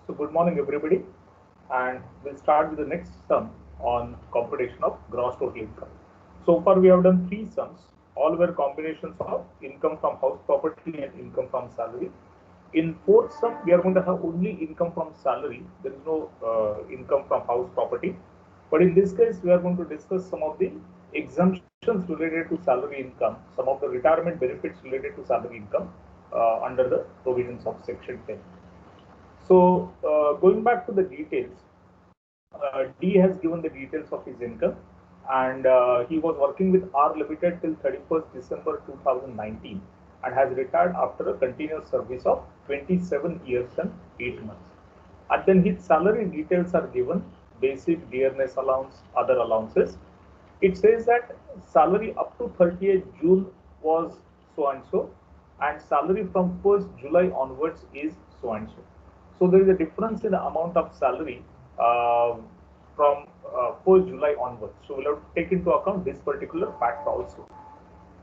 So good morning everybody, and we'll start with the next sum on computation of gross total income. So far we have done three sums, all were combinations of income from house property and income from salary. In fourth sum we are going to have only income from salary, there is no income from house property. But in this case we are going to discuss some of the exemptions related to salary income, some of the retirement benefits related to salary income under the provisions of section 10. So going back to the details, D has given the details of his income, and he was working with R Limited till 31st December 2019 and has retired after a continuous service of 27 years and 8 months. And then his salary details are given: basic, dearness allowance, other allowances. It says that salary up to 30th June was so and so, and salary from 1st July onwards is so and so. So there is a difference in the amount of salary from 1st July onwards. So we'll have to take into account this particular fact also.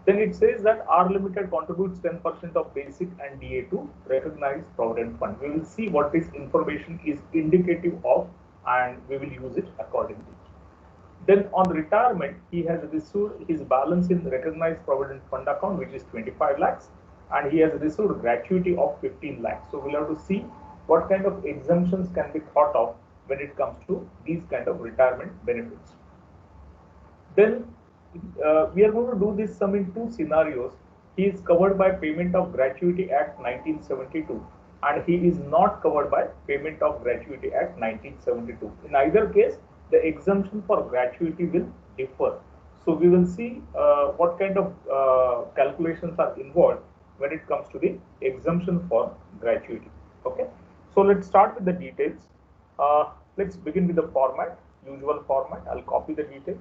Then it says that R Limited contributes 10% of basic and DA to recognized provident fund. We will see what this information is indicative of, and we will use it accordingly. Then on retirement, he has received his balance in the recognized provident fund account, which is 25 lakhs, and he has received gratuity of 15 lakhs. So we'll have to see what kind of exemptions can be thought of when it comes to these kind of retirement benefits. Then we are going to do this sum in two scenarios. He is covered by Payment of Gratuity Act 1972, and he is not covered by Payment of Gratuity Act 1972. In either case, the exemption for gratuity will differ. So we will see what kind of calculations are involved when it comes to the exemption for gratuity. Okay, so let's start with the details. Let's begin with the format, usual format. I'll copy the details.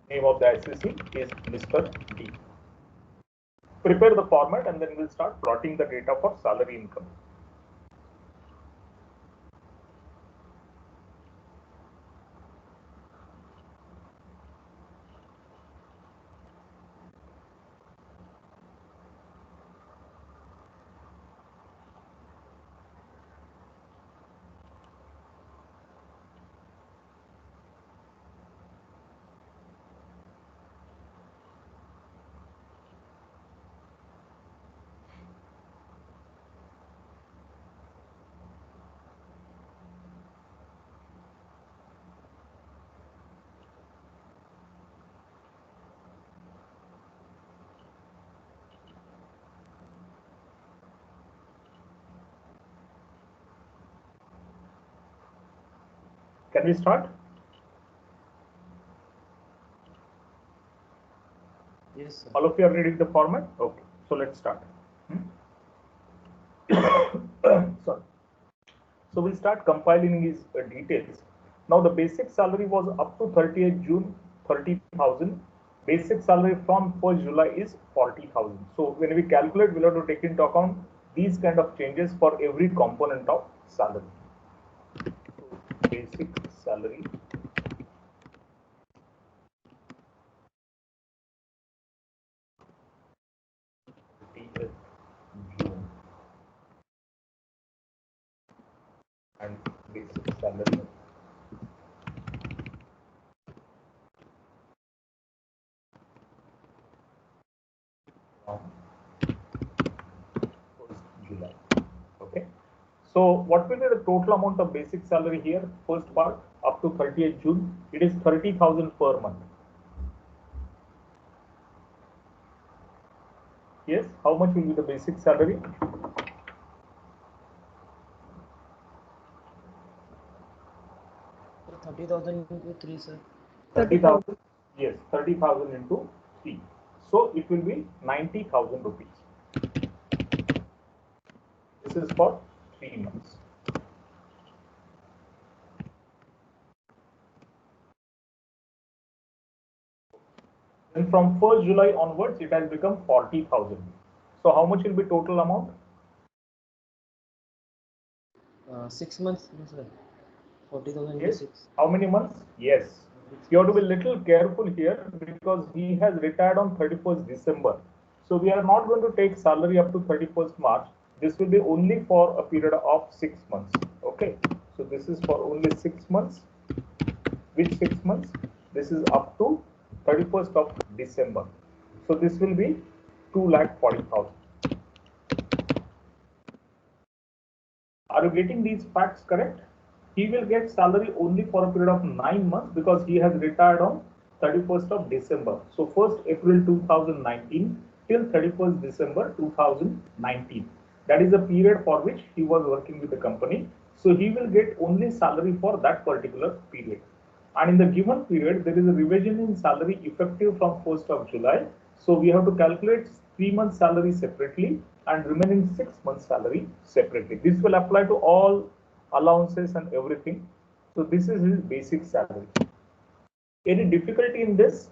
Name of the assessee is Mr. D. Prepare the format and then we'll start plotting the data for salary income. Can we start? Yes, sir. All of you are reading the format? Okay, so let's start. Sorry. So we'll start compiling his details. Now the basic salary was up to 30th June 30,000. Basic salary from 1st July is 40,000. So when we calculate, we'll have to take into account these kind of changes for every component of salary. So basic salary June and basic salary from 1st July. Okay. So what will be the total amount of basic salary here? First part up to 30th June, it is 30,000 per month. Yes, how much will be the basic salary? 30,000 into 3, sir. 30,000. Yes, 30,000 into 3. So it will be 90,000 rupees. This is for 3 months. Then from 1st July onwards, it has become 40,000. So how much will be total amount? 6 months, no, sir. 40,000 into Yes. 6. How many months? Yes. You have to be little careful here because he has retired on 31st December. So we are not going to take salary up to 31st March. This will be only for a period of 6 months. Okay. So this is for only 6 months. Which 6 months? This is up to 31st of December. So this will be 2,40,000. Are you getting these facts correct? He will get salary only for a period of 9 months because he has retired on 31st of December. So 1st April 2019 till 31st December 2019. That is the period for which he was working with the company. So he will get only salary for that particular period. And in the given period, there is a revision in salary effective from 1st of July. So we have to calculate 3 months salary separately and remaining 6 months salary separately. This will apply to all allowances and everything. So this is his basic salary. Any difficulty in this?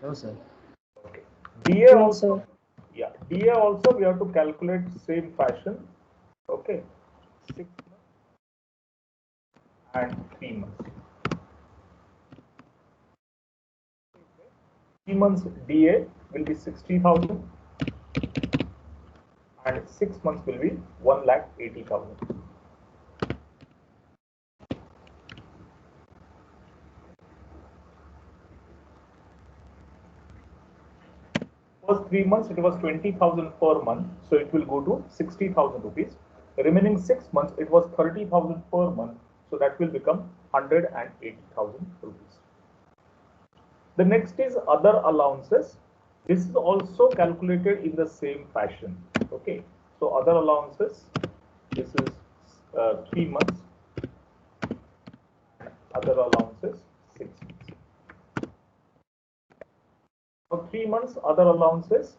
No, sir. Okay. DA No, also, sir. yeah, DA also we have to calculate same fashion. Okay, 6 months and 3 months. 3 months DA will be 60,000 and 6 months will be 1,80,000. First 3 months it was 20,000 per month, so it will go to 60,000 rupees. The remaining 6 months it was 30,000 per month, so that will become 180,000 rupees. The next is other allowances. This is also calculated in the same fashion. Okay, so other allowances, this is 3 months, other allowances 6 months. For 3 months, other allowances,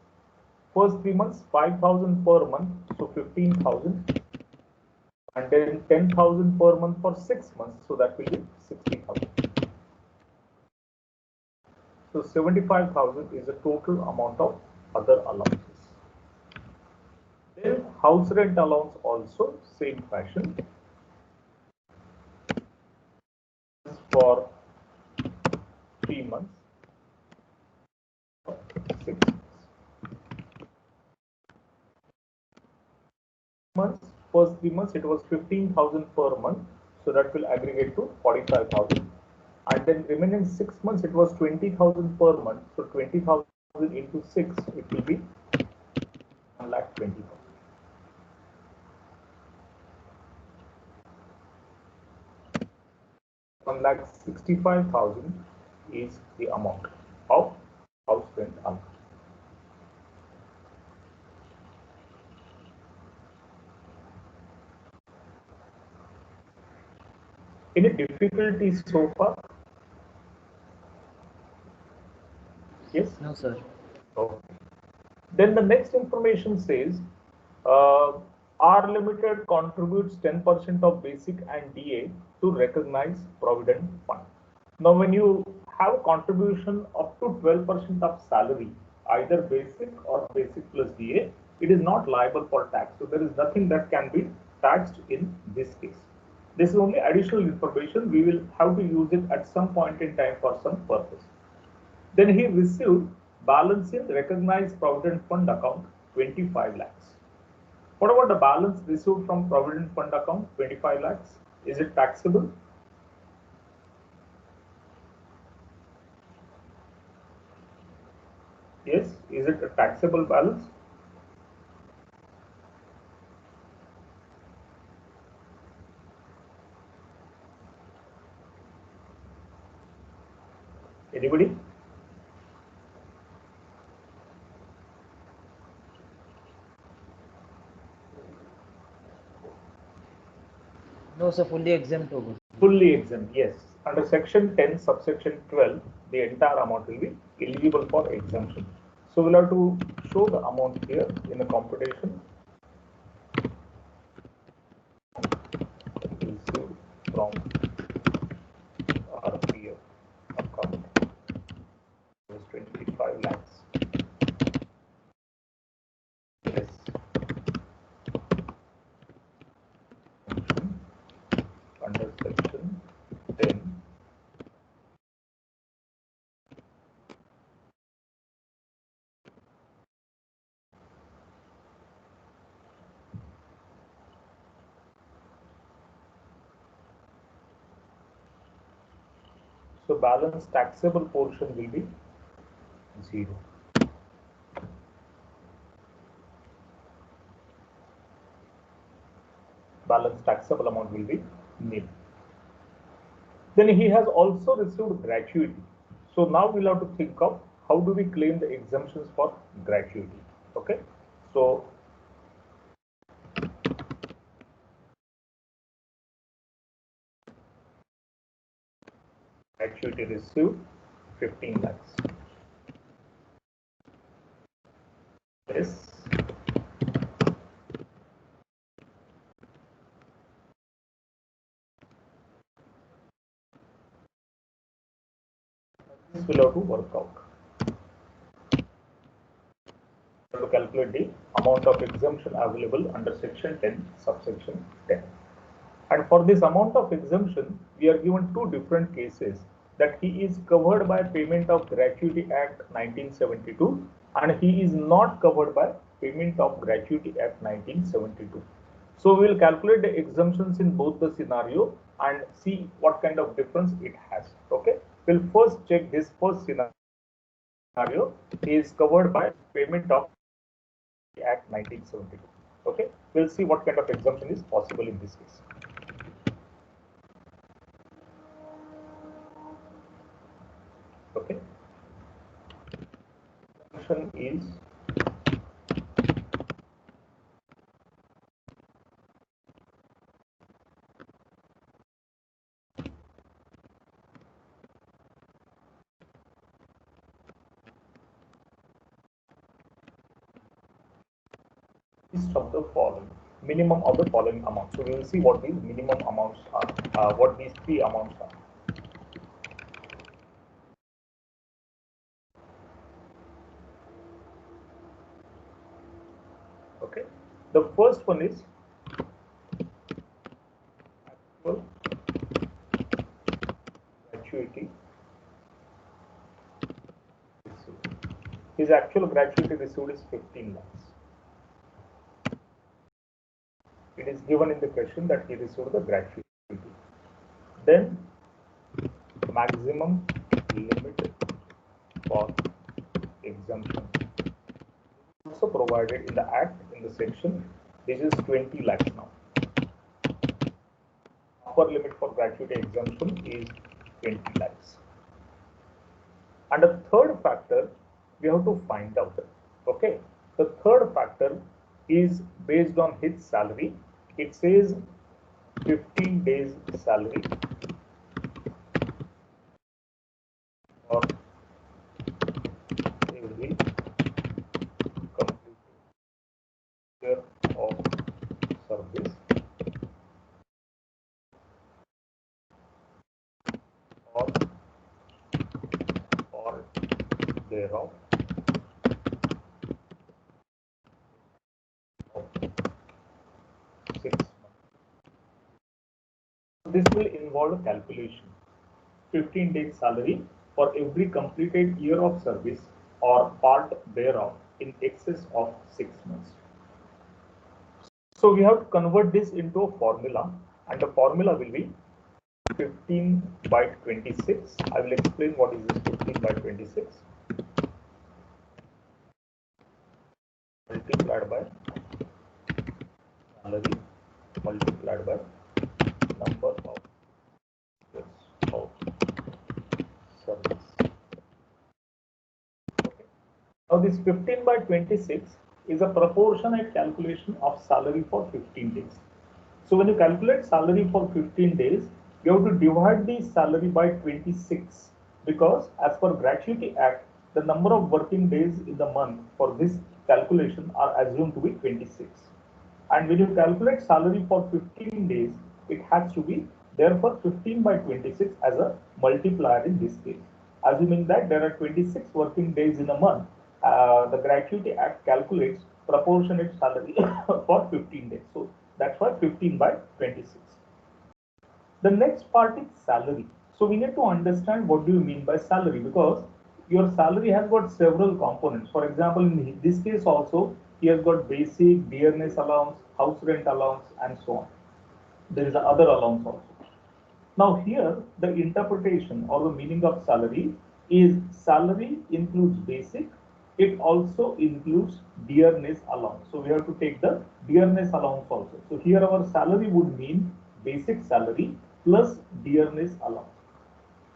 first 3 months 5,000 per month, so 15,000, and then 10,000 per month for 6 months, so that will be 60,000. So 75,000 is the total amount of other allowances. Then house rent allowance also same fashion. For 3 months, 6 months. First 3 months it was 15,000 per month, so that will aggregate to 45,000. And then remaining 6 months it was 20,000 per month, so 20,000 into 6 it will be 1,20,000. 1,65,000 is the amount of house rent allowance. Any difficulties so far? Yes? No, sir. Okay. Then the next information says R Limited contributes 10% of basic and DA to recognize provident fund. Now, when you have a contribution up to 12% of salary, either basic or basic plus DA, it is not liable for tax. So there is nothing that can be taxed in this case. This is only additional information. We will have to use it at some point in time for some purpose. Then he received balance in recognized provident fund account 25 lakhs. What about the balance received from provident fund account 25 lakhs? Is it taxable? Yes. Is it a taxable balance? Anybody? No, sir. Fully exempt over. Fully exempt, yes. Under section 10, subsection 12, the entire amount will be eligible for exemption. So we'll have to show the amount here in the computation. Received from RPF account is 25 lakhs. Yes. balance taxable portion will be 0. Balance taxable amount will be nil. Then he has also received gratuity. So now we'll have to think of how do we claim the exemptions for gratuity. Okay, so gratuity received 15 lakhs. Yes. This will have to work out. To calculate the amount of exemption available under section 10, subsection 10. And for this amount of exemption, we are given two different cases, that he is covered by Payment of Gratuity Act 1972 and he is not covered by Payment of Gratuity Act 1972. So we will calculate the exemptions in both the scenario and see what kind of difference it has. Okay, we'll first check this first scenario. He is covered by Payment of Act 1972. Okay, we'll see what kind of exemption is possible in this case. Okay, exemption is of the following, minimum of the following amounts. So we will see what these minimum amounts are, what these three amounts are. Okay, the first one is actual gratuity received. His actual gratuity received is 15 lakhs. It is given in the question that he received the gratuity. Then maximum limit for exemption also provided in the act in the section. This is 20 lakhs now. Upper limit for gratuity exemption is 20 lakhs. And the third factor we have to find out. Okay, the third factor is based on his salary. It says 15 days salary or every complete year of service or thereof of 6 months. This will involve a calculation. 15 days salary for every completed year of service or part thereof in excess of 6 months. So we have to convert this into a formula, and the formula will be 15 by 26. I will explain what is this 15 by 26. Multiplied by salary multiplied by number of years of service. Okay. Now this 15 by 26 is a proportionate calculation of salary for 15 days. So when you calculate salary for 15 days, you have to divide the salary by 26, because as per Gratuity Act, the number of working days in the month for this calculation are assumed to be 26. And when you calculate salary for 15 days, it has to be therefore 15 by 26 as a multiplier in this case. Assuming that there are 26 working days in a month, the Gratuity Act calculates proportionate salary for 15 days. So that's why 15 by 26. The next part is salary. So we need to understand what do you mean by salary, because your salary has got several components. For example, in this case also, he has got basic, dearness allowance, house rent allowance, and so on. There is other allowance also. Now here the interpretation or the meaning of salary is salary includes basic, it also includes dearness allowance. So we have to take the dearness allowance also. So here our salary would mean basic salary plus dearness allowance.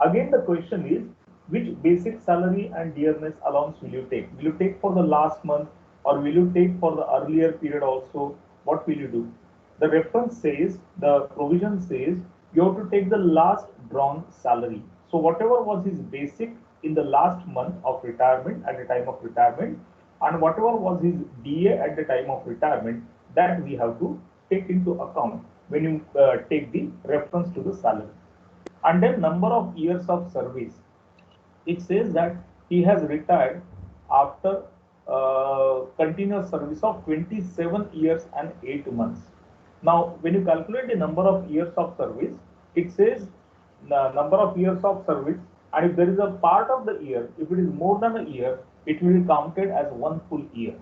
Again, the question is which basic salary and dearness allowance will you take? Will you take for the last month or will you take for the earlier period also? What will you do? The reference says, the provision says you have to take the last drawn salary. So whatever was his basic in the last month of retirement at the time of retirement and whatever was his DA at the time of retirement, that we have to take into account when you take the reference to the salary. And then number of years of service. It says that he has retired after continuous service of 27 years and 8 months. Now, when you calculate the number of years of service, it says the number of years of service, and if there is a part of the year, if it is more than a year, it will be counted as one full year.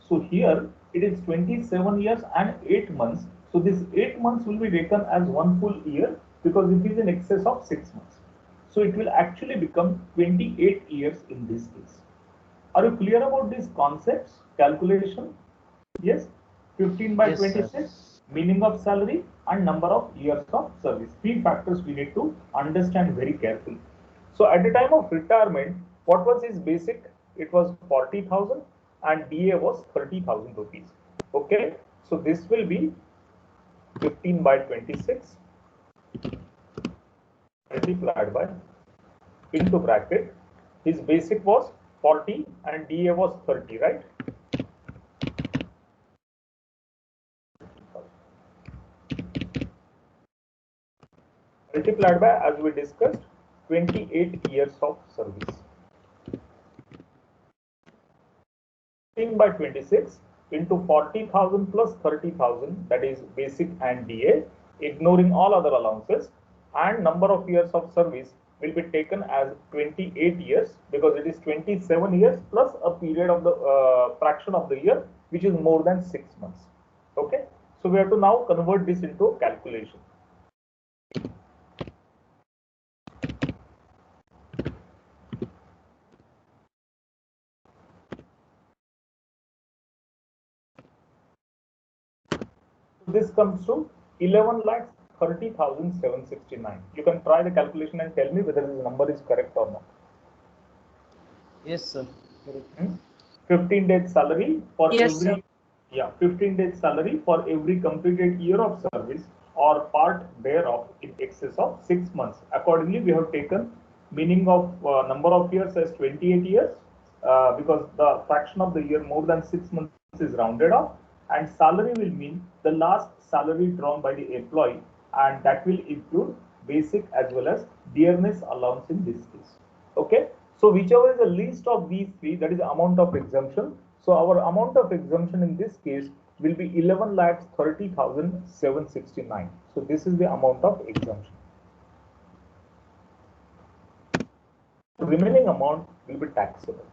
So here it is 27 years and 8 months. So this 8 months will be taken as one full year because it is in excess of 6 months. So it will actually become 28 years in this case. Are you clear about these concepts, calculation? Yes, 15 by Yes, sir. 26, meaning of salary and number of years of service. Three factors we need to understand very carefully. So at the time of retirement, what was his basic? It was 40,000 and DA was 30,000 rupees. Okay, so this will be 15 by 26 multiplied by into bracket. His basic was 40 and DA was 30, right? Multiplied by, as we discussed, 28 years of service. 15 by 26 into 40,000 plus 30,000, that is basic and DA, ignoring all other allowances, and number of years of service will be taken as 28 years because it is 27 years plus a period of the fraction of the year which is more than 6 months. Okay, so we have to now convert this into a calculation. This comes to 11 lakhs 30,769. You can try the calculation and tell me whether this number is correct or not. Yes, sir. Correct. 15 days salary for Yes, every sir. 15 days salary for every completed year of service or part thereof in excess of 6 months. Accordingly, we have taken meaning of number of years as 28 years because the fraction of the year more than 6 months is rounded off, and salary will mean the last salary drawn by the employee, and that will include basic as well as dearness allowance in this case. Okay, so whichever is the least of these three, that is the amount of exemption. So our amount of exemption in this case will be 11 lakhs 30,769. So this is the amount of exemption. The remaining amount will be taxable.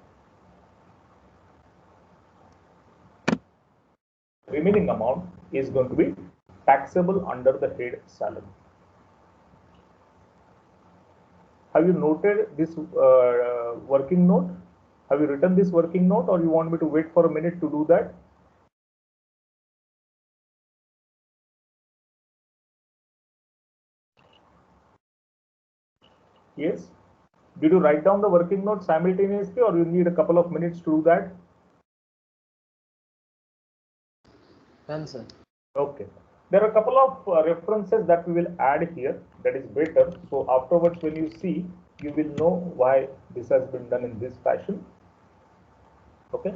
Remaining amount is going to be taxable under the head salary. Have you noted this working note? Have you written this working note, or you want me to wait for a minute to do that? Yes. Did you write down the working note simultaneously, or you need a couple of minutes to do that? Done, sir. Okay. There are a couple of references that we will add here. That is better. So afterwards, when you see, you will know why this has been done in this fashion. Okay.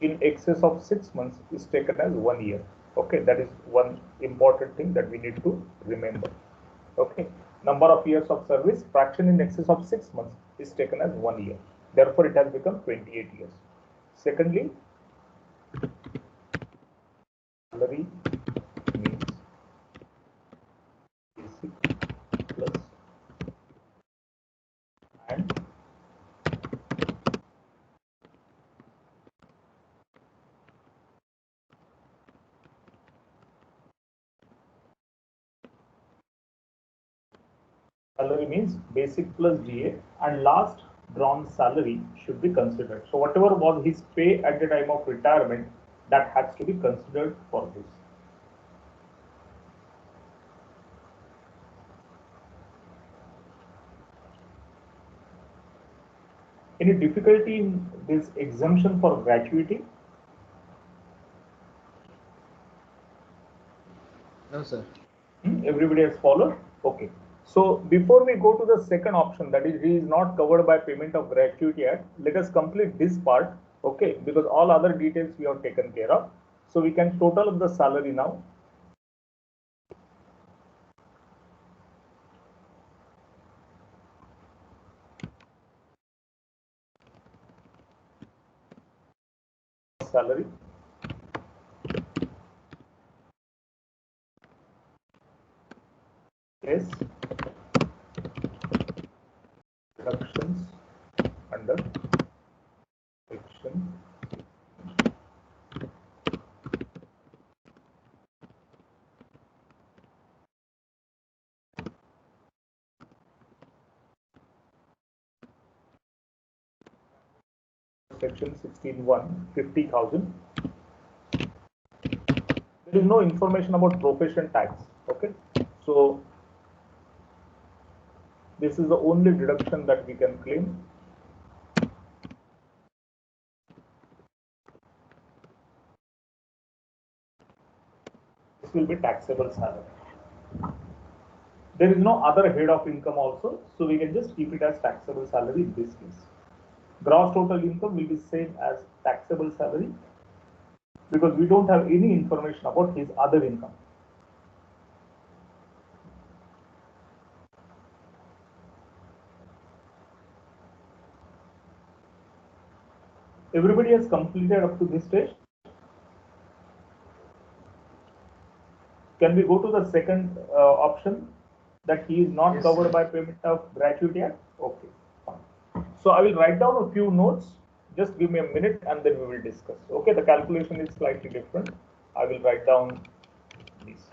In excess of 6 months is taken as 1 year. Okay, that is one important thing that we need to remember. Okay, number of years of service, fraction in excess of 6 months is taken as 1 year. Therefore, it has become 28 years. Secondly, salary means basic plus and salary means basic plus DA, and last drawn salary should be considered. So whatever was his pay at the time of retirement, that has to be considered for this. Any difficulty in this exemption for gratuity? No, sir. Everybody has followed? Okay. So before we go to the second option, that is, he is not covered by payment of gratuity act, let us complete this part, okay, because all other details we have taken care of. So we can total up the salary now. Salary is deductions under section 16(1), 50,000. There is no information about profession tax. Okay, so this is the only deduction that we can claim. This will be taxable salary. There is no other head of income also, so we can just keep it as taxable salary in this case. Gross total income will be same as taxable salary because we don't have any information about his other income. Everybody has completed up to this stage. Can we go to the second option, that he is not Yes, covered sir. by payment of gratuity act? Okay, fine. So I will write down a few notes. Just give me a minute and then we will discuss. Okay, the calculation is slightly different. I will write down these.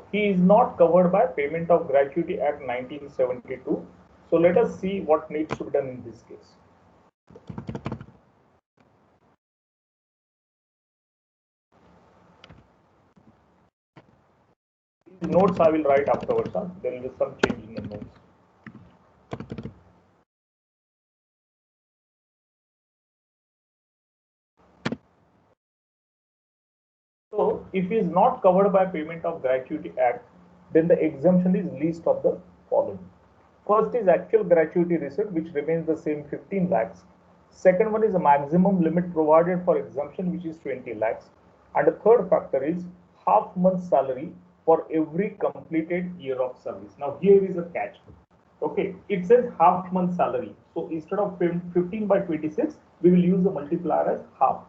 He is not covered by Payment of Gratuity Act 1972. So let us see what needs to be done in this case. These notes I will write afterwards. There will be some change in the notes. So if he is not covered by Payment of Gratuity Act, then the exemption is least of the following. First is actual gratuity receipt, which remains the same, 15 lakhs. Second one is a maximum limit provided for exemption, which is 20 lakhs. And the third factor is half month salary for every completed year of service. Now here is a catch. Okay, it says half month salary. So instead of 15 by 26, we will use the multiplier as half.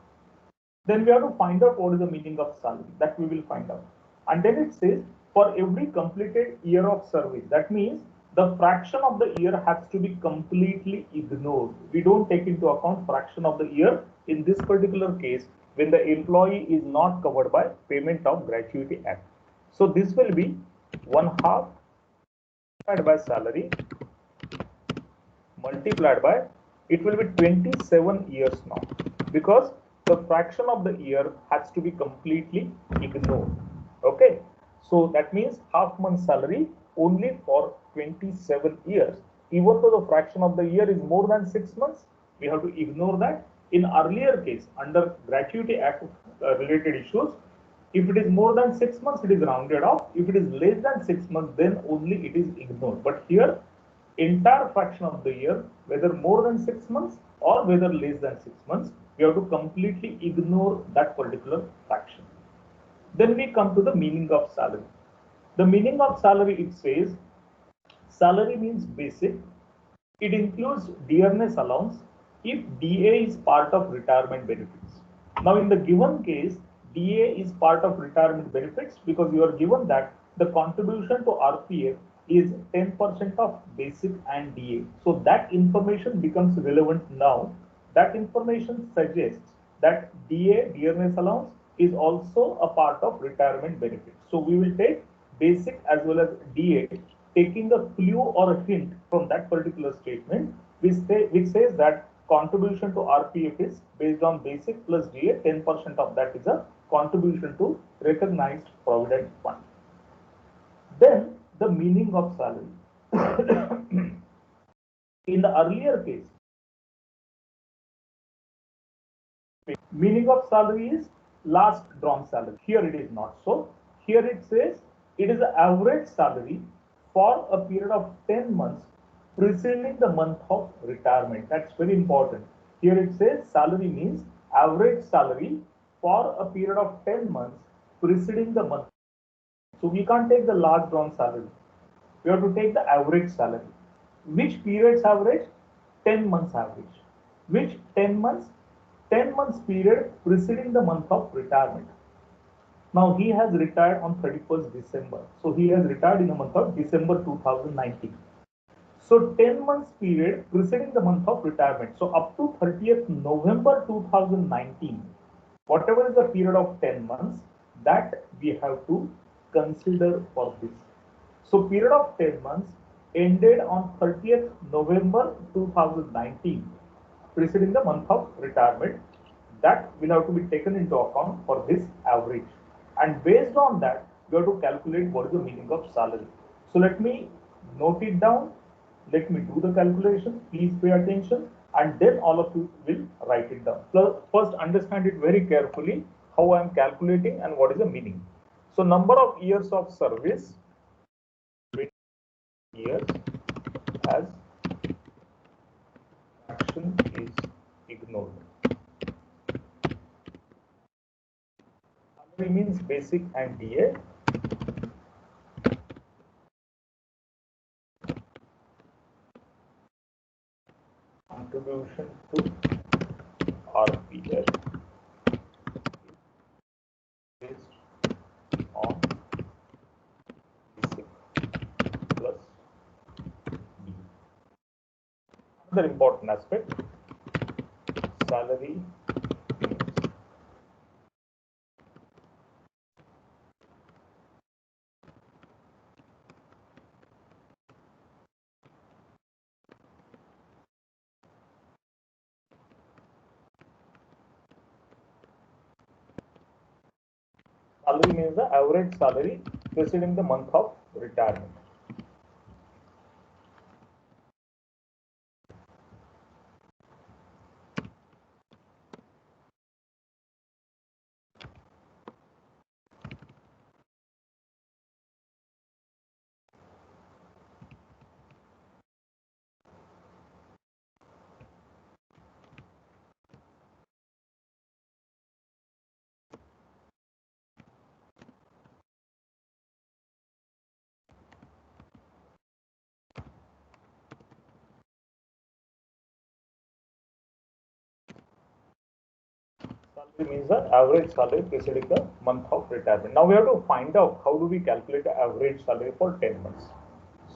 Then we have to find out what is the meaning of salary. That we will find out. And then it says for every completed year of service. That means the fraction of the year has to be completely ignored. We don't take into account fraction of the year in this particular case when the employee is not covered by Payment of Gratuity Act. So this will be 1/2 divided by salary multiplied by, it will be 27 years now, because the fraction of the year has to be completely ignored. Okay, so that means half month salary only for 27 years. Even though the fraction of the year is more than 6 months, we have to ignore that. In earlier case, under Gratuity Act related issues, if it is more than 6 months, it is rounded off. If it is less than 6 months, then only it is ignored. But here, entire fraction of the year, whether more than 6 months or whether less than 6 months, we have to completely ignore that particular fraction. Then we come to the meaning of salary. The meaning of salary, it says, salary means basic. It includes dearness allowance if DA is part of retirement benefits. Now, in the given case, DA is part of retirement benefits because you are given that the contribution to RPF is 10% of basic and DA. So that information becomes relevant now. That information suggests that DA, dearness allowance, is also a part of retirement benefits. So we will take basic as well as DA, taking a clue or a hint from that particular statement, which says that contribution to RPF is based on basic plus DA, 10% of that is a contribution to recognized provident fund. Then the meaning of salary. In the earlier case, meaning of salary is last drawn salary. Here it is not so. Here it says it is the average salary for a period of 10 months preceding the month of retirement. That's very important. Here it says salary means average salary for a period of 10 months preceding the month. So we can't take the last drawn salary. We have to take the average salary. Which periods average? 10 months average. Which 10 months? 10 months period preceding the month of retirement. Now he has retired on 31st December. So he has retired in the month of December 2019. So 10 months period preceding the month of retirement. So up to 30th November 2019, whatever is the period of 10 months, that we have to consider for this. So period of 10 months ended on 30th November 2019, preceding the month of retirement. That will have to be taken into account for this average. And based on that, we have to calculate what is the meaning of salary. So let me note it down. Let me do the calculation. Please pay attention. And then all of you will write it down. First, understand it very carefully, how I am calculating and what is the meaning. So number of years of service, years as action is ignored. Salary means basic and DA. Contribution to RPF based on basic plus D. Another important aspect, salary means the average salary preceding the month of retirement. Salary means the average salary preceding the month of retirement. Now we have to find out how do we calculate the average salary for 10 months.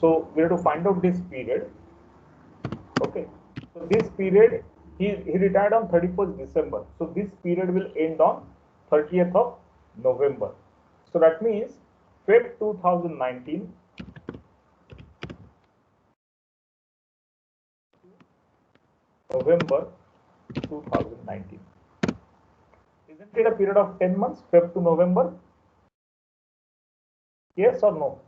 So we have to find out this period. Okay. So this period, he retired on 31st December. So this period will end on 30th of November. So that means Feb 2019 November 2019. Isn't it a period of 10 months, Feb to November? Yes or no?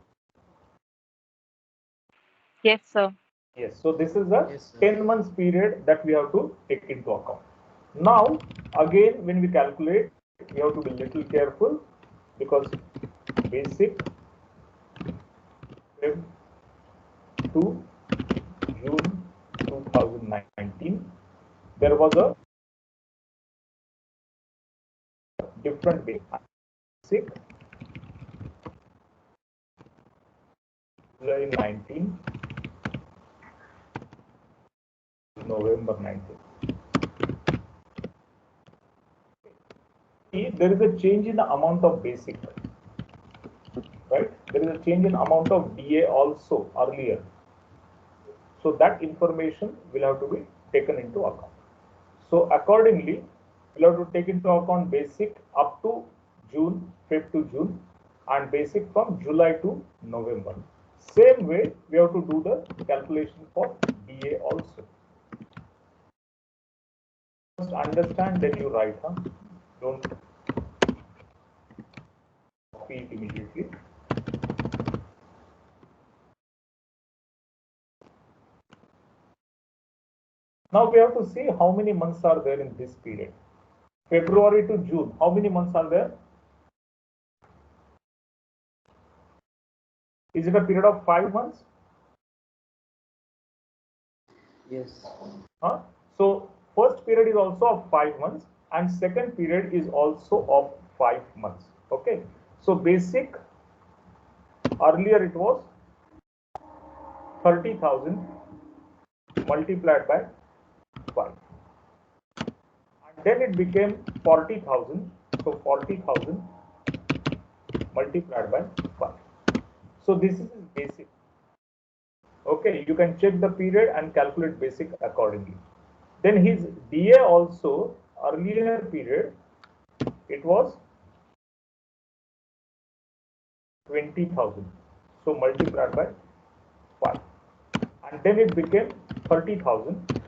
Yes, sir. Yes. So this is a Yes, sir. 10 months period that we have to take into account. Now, again, when we calculate, we have to be little careful because basic Feb to June 2019, there was a different basic July 19, November 19. There is a change in the amount of basic, right? There is a change in amount of DA also earlier. So that information will have to be taken into account. So accordingly, we'll have to take into account basic up to June, Feb to June, and basic from July to November. Same way, we have to do the calculation for DA also. Just understand, then you write, huh? Don't copy it immediately. Now we have to see how many months are there in this period. February to June, how many months are there? Is it a period of 5 months? Yes. Huh? So first period is also of 5 months and second period is also of 5 months. Okay. So basic, earlier it was 30,000 multiplied by 5. And then it became 40,000. So 40,000 multiplied by 5. So this is basic. Okay, you can check the period and calculate basic accordingly. Then his DA also, earlier period, it was 20,000. So multiplied by 5. And then it became 30,000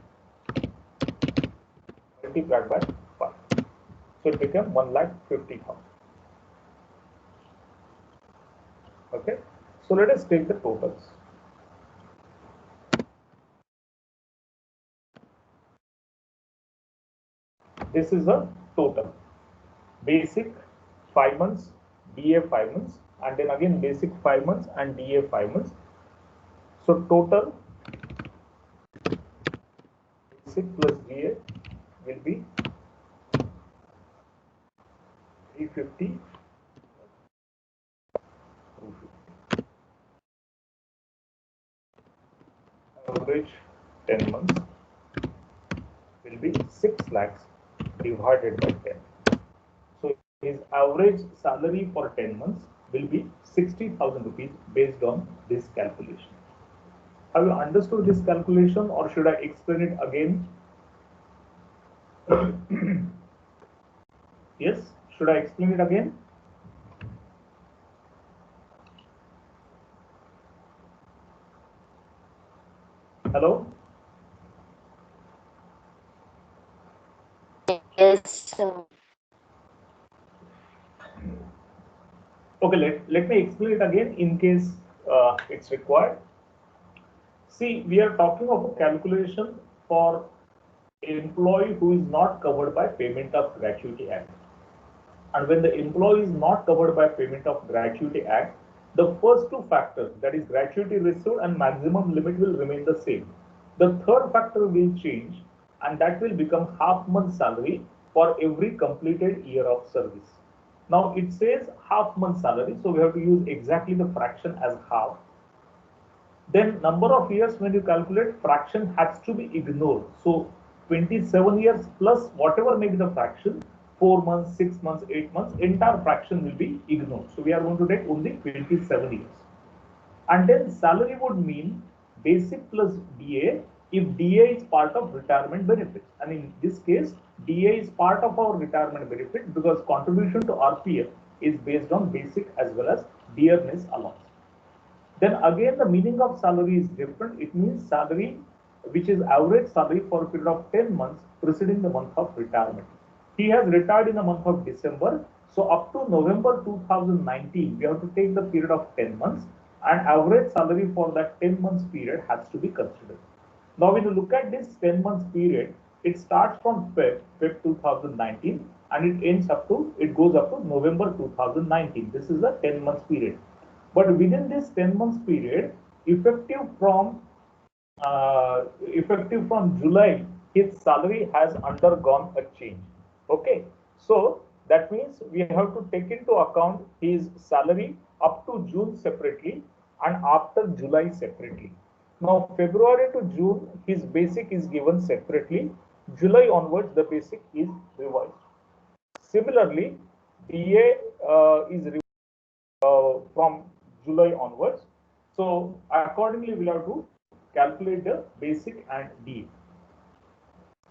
multiplied by 5. So it became 1,50,000. Okay. So let us take the totals. This is a total. Basic 5 months, DA 5 months, and then again basic 5 months and DA 5 months. So total basic plus DA will be 350, 250. Average 10 months will be 6 lakhs divided by 10. So his average salary for 10 months will be 60,000 rupees based on this calculation. Have you understood this calculation or should I explain it again? Yes, should I explain it again? Hello? Yes, sir. Okay, let me explain it again in case it's required. See, we are talking of a calculation for employee who is not covered by Payment of Gratuity Act. And when the employee is not covered by Payment of Gratuity Act, the first two factors, that is gratuity received and maximum limit, will remain the same. The third factor will change and that will become half month salary for every completed year of service. Now it says half month salary, so we have to use exactly the fraction as half. Then number of years, when you calculate, fraction has to be ignored. So 27 years plus whatever may be the fraction, 4 months, 6 months, 8 months, entire fraction will be ignored. So we are going to take only 27 years. And then salary would mean basic plus DA if DA is part of retirement benefits. And in this case, DA is part of our retirement benefit because contribution to RPF is based on basic as well as dearness allowance. Then again, the meaning of salary is different. It means salary which is average salary for a period of 10 months preceding the month of retirement. He has retired in the month of December. So up to November 2019, we have to take the period of 10 months and average salary for that 10 months period has to be considered. Now, when you look at this 10 months period, it starts from Feb 2019 and it goes up to November 2019. This is a 10 months period. But within this 10 months period, effective from July, his salary has undergone a change. Okay, so that means we have to take into account his salary up to June separately and after July separately. Now, February to June, his basic is given separately. July onwards, the basic is revised. Similarly, DA is revised from July onwards. So, accordingly, we'll have to calculate the basic and DA.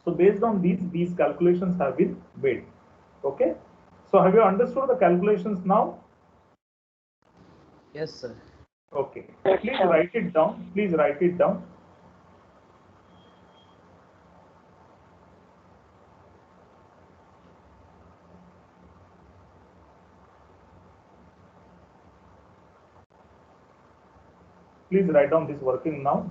So, based on these calculations have been made. Okay. So, have you understood the calculations now? Yes, sir. Okay. Please write it down. Please write it down. Please write down this working now.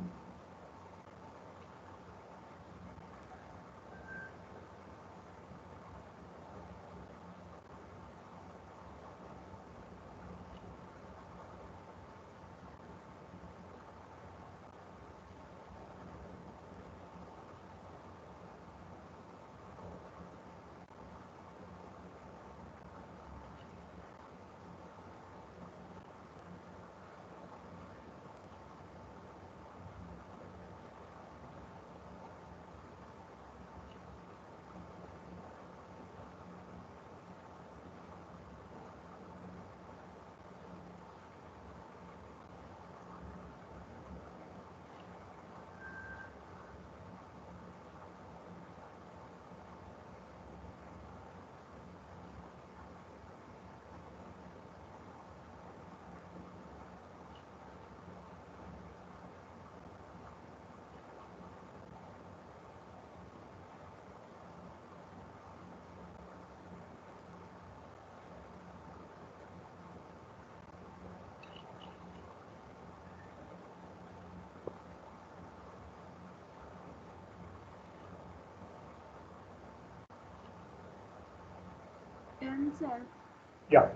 Yeah.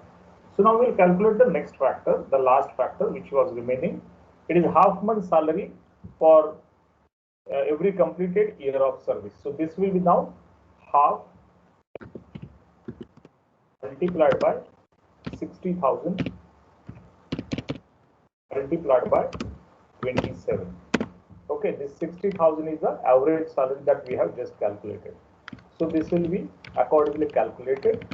So now we'll calculate the next factor, the last factor which was remaining. It is half month salary for every completed year of service. So this will be now half multiplied by 60,000 multiplied by 27. Okay, this 60,000 is the average salary that we have just calculated. So this will be accordingly calculated.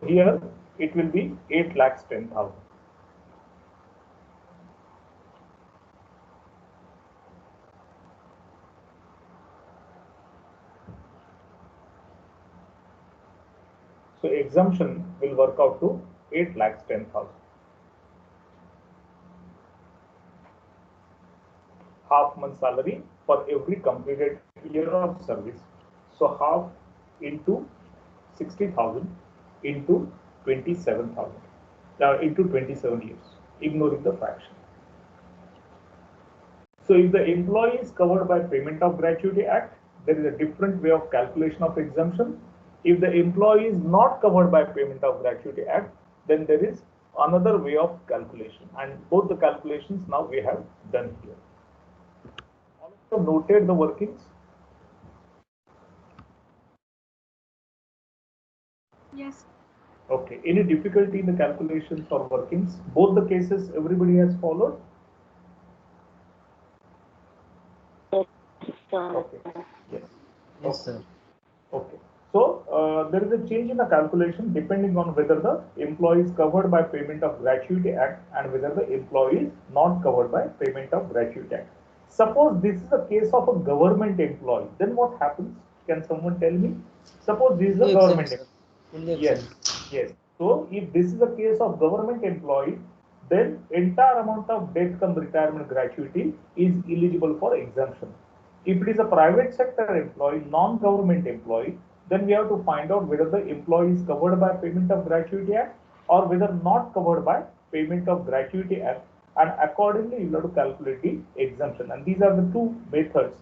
Here it will be 8,10,000. So exemption will work out to 8,10,000. Half month salary for every completed year of service. So half into 60,000 into 27,000. Into 27 years, ignoring the fraction. So if the employee is covered by Payment of Gratuity Act, there is a different way of calculation of exemption. If the employee is not covered by Payment of Gratuity Act, then there is another way of calculation, and both the calculations now we have done here. All of you noted the workings? Yes. Okay. Any difficulty in the calculations or workings? Both the cases everybody has followed? Yes, sir. Okay. Yes. Yes, sir. Okay. So there is a change in the calculation depending on whether the employee is covered by Payment of Gratuity Act and whether the employee is not covered by Payment of Gratuity Act. Suppose this is a case of a government employee, then what happens? Can someone tell me? Suppose this is a Fully government exempt, sir. employee. Fully Yes, exempt. yes. So if this is a case of government employee, then entire amount of death cum retirement gratuity is eligible for exemption. If it is a private sector employee, non-government employee, then we have to find out whether the employee is covered by Payment of Gratuity Act or whether not covered by Payment of Gratuity Act, and accordingly you have to calculate the exemption. And these are the two methods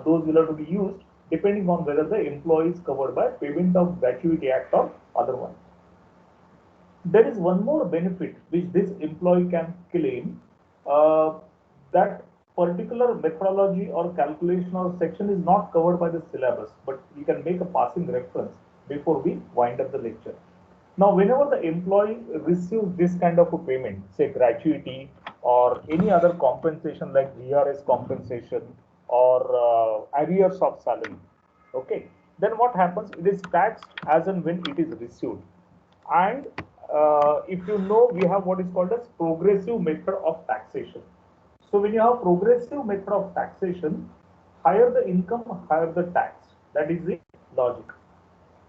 those will have to be used depending on whether the employee is covered by Payment of Gratuity Act or otherwise. There is one more benefit which this employee can claim. That particular methodology or calculation or section is not covered by the syllabus, but we can make a passing reference before we wind up the lecture. Now, whenever the employee receives this kind of a payment, say gratuity or any other compensation like VRS compensation or arrears of salary, okay, then what happens? It is taxed as and when it is received. And if you know, we have what is called as progressive method of taxation. So when you have progressive method of taxation, higher the income, higher the tax. That is the logic.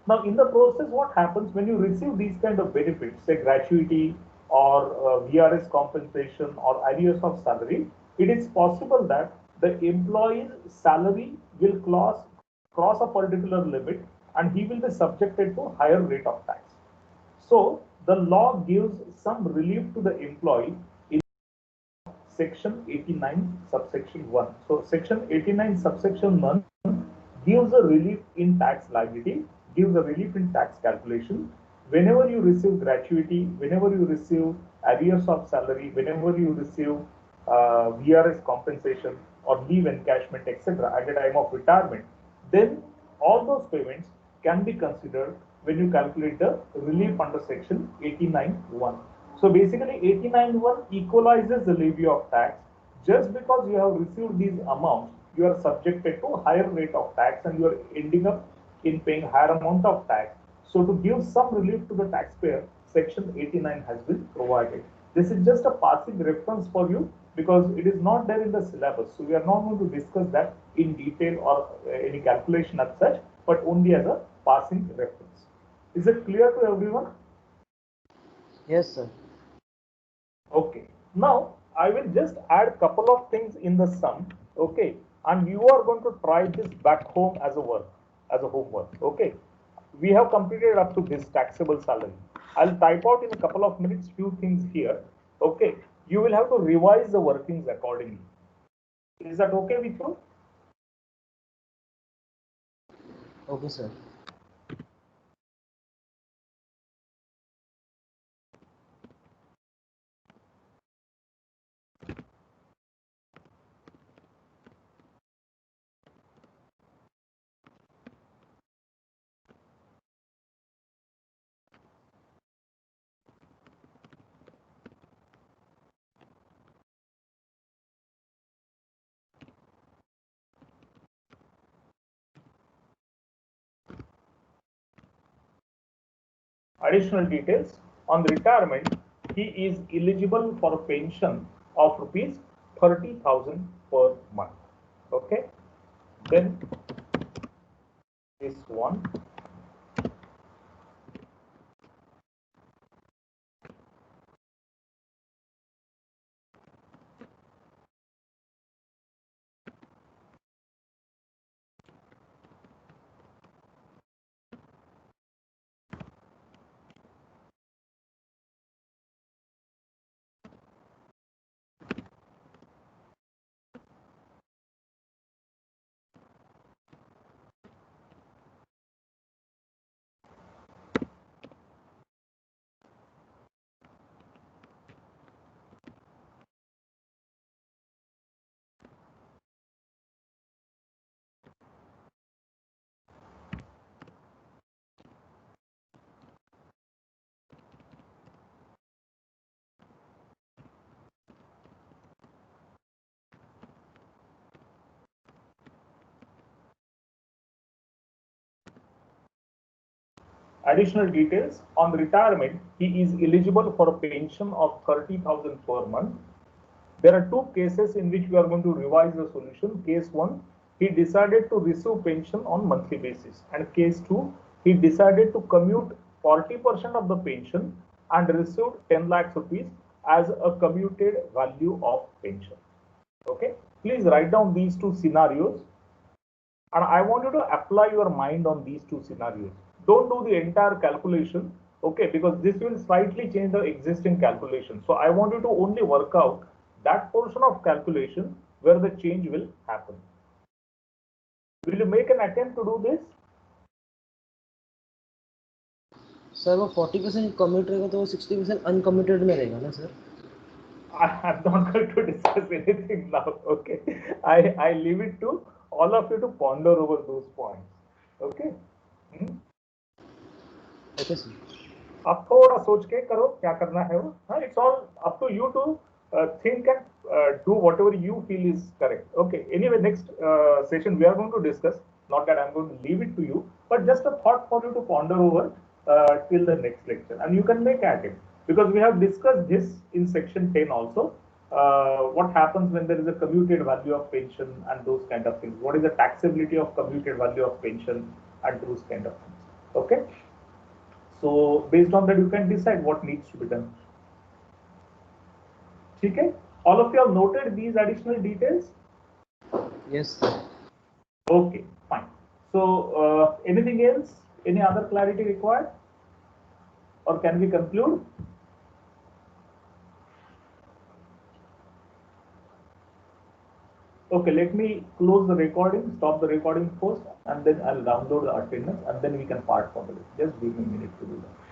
Now, in the process, what happens when you receive these kind of benefits, say gratuity or VRS compensation or arrears of salary, it is possible that the employee's salary will cross a particular limit and he will be subjected to higher rate of tax. So the law gives some relief to the employee in section 89 subsection 1. So section 89 subsection 1 gives a relief in tax liability, gives a relief in tax calculation. Whenever you receive gratuity, whenever you receive arrears of salary, whenever you receive VRS compensation or leave encashment, etc., at the time of retirement, then all those payments can be considered when you calculate the relief under section 89(1). So basically 89(1) equalizes the levy of tax. Just because you have received these amounts, you are subjected to higher rate of tax and you are ending up in paying higher amount of tax. So to give some relief to the taxpayer, section 89 has been provided. This is just a passing reference for you because it is not there in the syllabus. So we are not going to discuss that in detail or any calculation as such, but only as a passing reference. Is it clear to everyone? Yes, sir. Okay. Now I will just add couple of things in the sum. Okay, and you are going to try this back home as a work, as a homework. Okay. We have completed up to this taxable salary. I'll type out in a couple of minutes few things here. Okay. You will have to revise the workings accordingly. Is that okay with you? Okay, sir. Additional details on the retirement, he is eligible for a pension of rupees 30,000 per month. Okay, then this one, Additional details on retirement, he is eligible for a pension of 30,000 per month. There are two cases in which we are going to revise the solution. Case 1, he decided to receive pension on monthly basis, and case 2, he decided to commute 40% of the pension and received 10 lakhs rupees as a commuted value of pension. Okay, please write down these two scenarios, and I want you to apply your mind on these two scenarios. Don't do the entire calculation, okay, because this will slightly change the existing calculation. So I want you to only work out that portion of calculation where the change will happen. Will you make an attempt to do this? Sir वो 40% commute रहेगा तो वो 60% uncommuted में रहेगा ना sir? I'm not going to discuss anything now. Okay, I leave it to all of you to ponder over those points. Okay. Okay sir. आप थोड़ा सोच के करो क्या करना है वो. It's all up to you to think and do whatever you feel is correct. Okay. Anyway, next session we are going to discuss. Not that I'm going to leave it to you, but just a thought for you to ponder over till the next lecture, and you can make at it, because we have discussed this in section 10 also. What happens when there is a commuted value of pension and those kind of things? What is the taxability of commuted value of pension and those kind of things? Okay. So based on that, you can decide what needs to be done. Okay. All of you have noted these additional details? Yes sir. Okay, fine. So anything else? Any other clarity required? Or can we conclude? Okay, let me close the recording, stop the recording first, and then I'll download the attendance, and then we can part from it. Just give me a minute to do that.